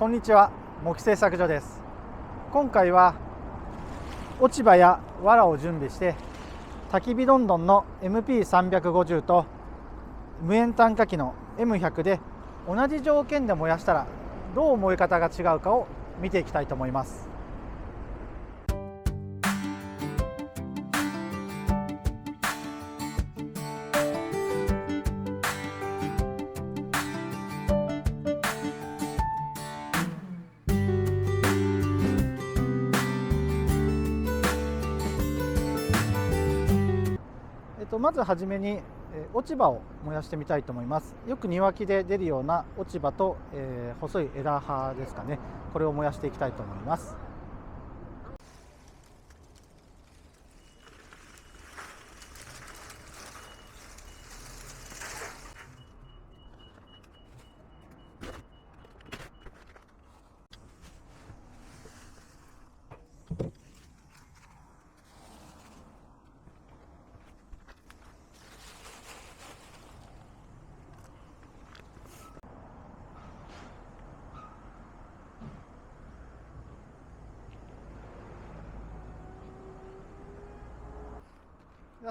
こんにちは、模擬製作所です。今回は落ち葉や藁を準備して焚き火どんどんの MP350 と無煙炭化機の M100 で同じ条件で燃やしたらどう燃え方が違うかを見ていきたいと思います。まずはじめに落ち葉を燃やしてみたいと思います。よく庭木で出るような落ち葉と、細い枝葉ですかね、これを燃やしていきたいと思います。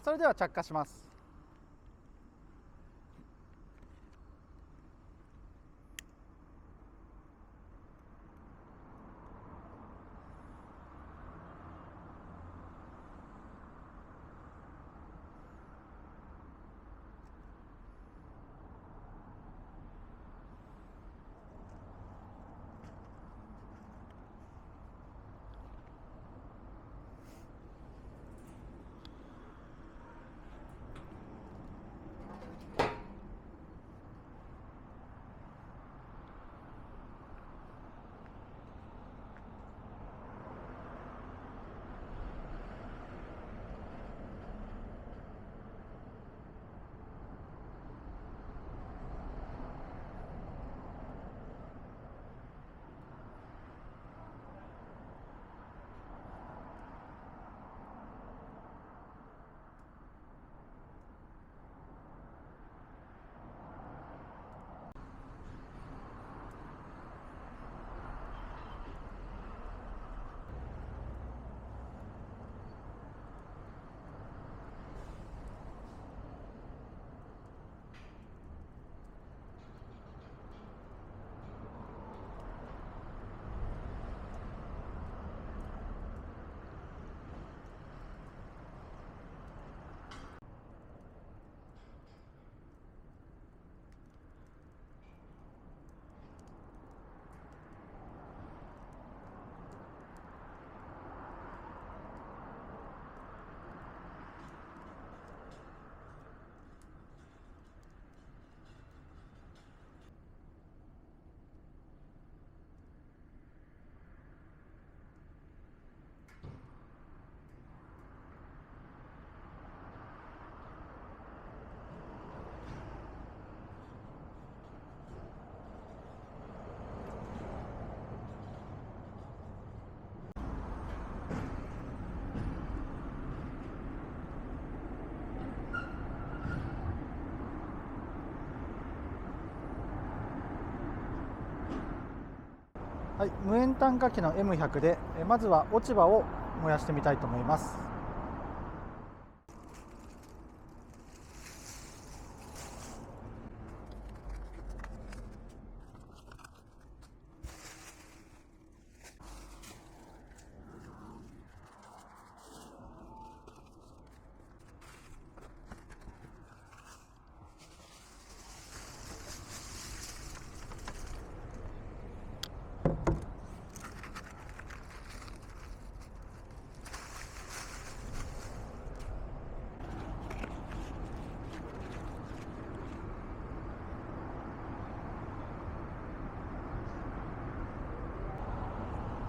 それでは着火します。はい、無煙炭化機の M100 でまずは落ち葉を燃やしてみたいと思います。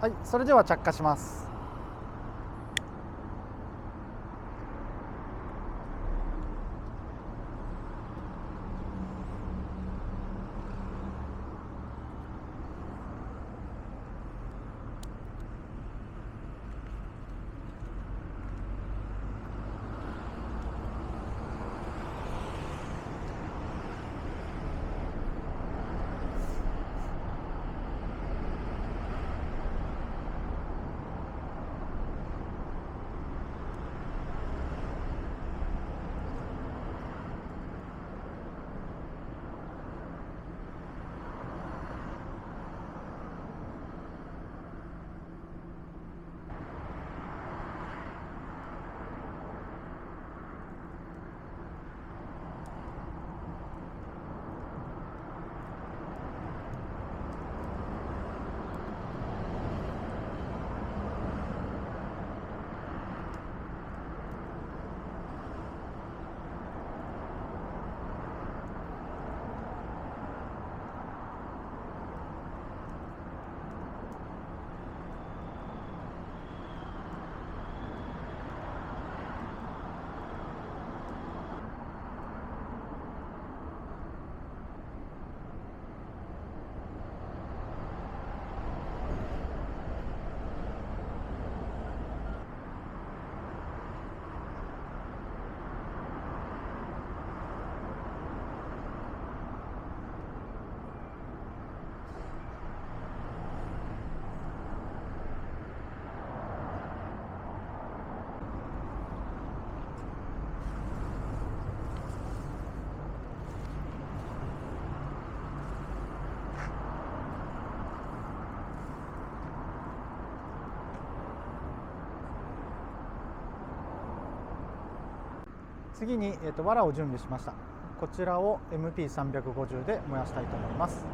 はい、それでは着火します。次に、藁を準備しました。こちらを MP350 で燃やしたいと思います。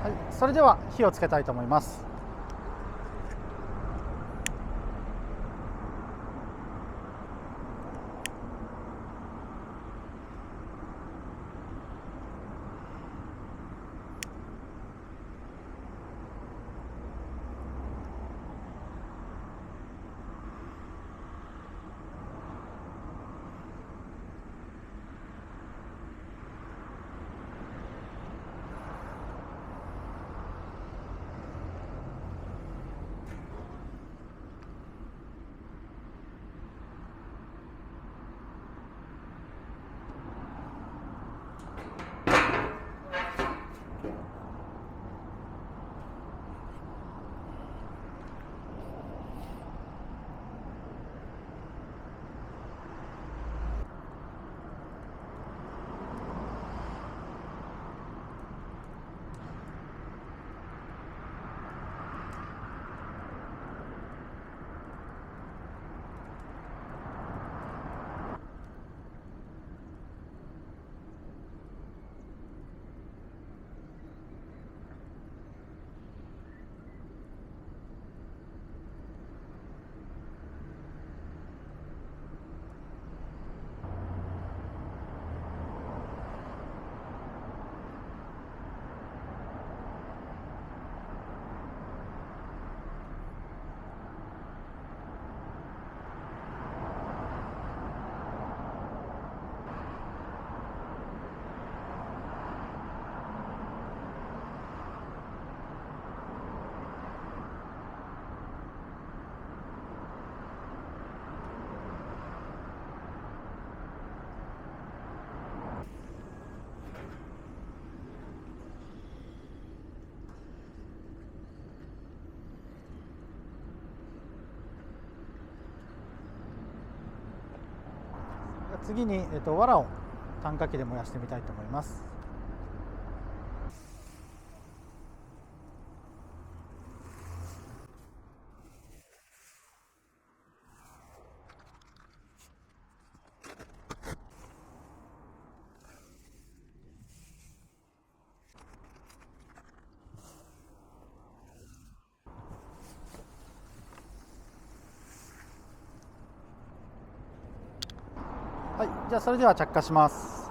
はい、それでは火をつけたいと思います。次に、藁を炭化機で燃やしてみたいと思います。はい、じゃあそれでは着火します。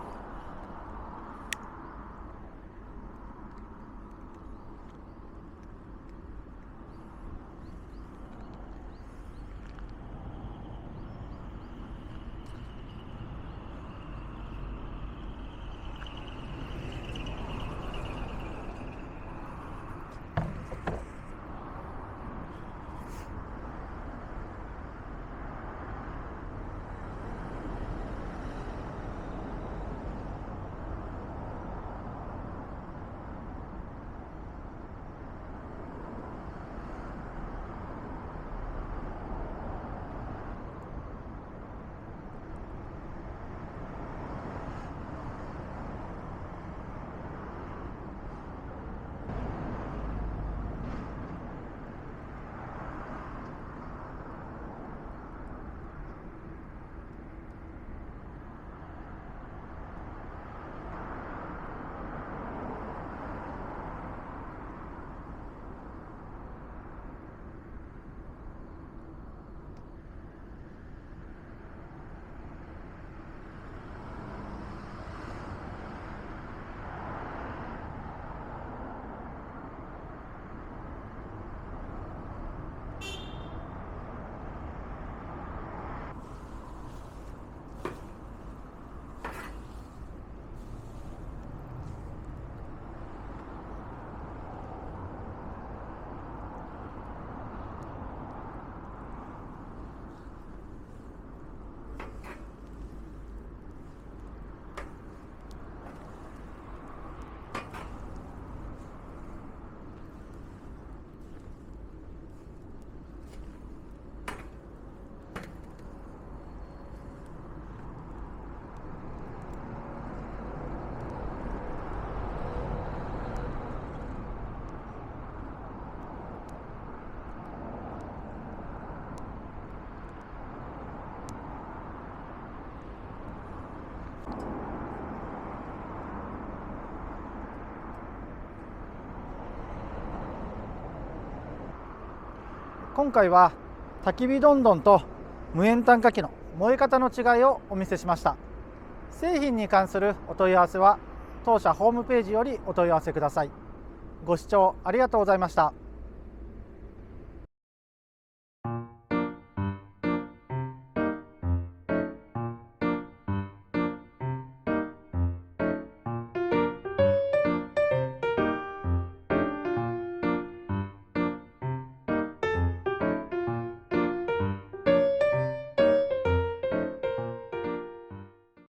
今回は焚き火どんどんと無煙炭火器の燃え方の違いをお見せしました。製品に関するお問い合わせは当社ホームページよりお問い合わせください。ご視聴ありがとうございました。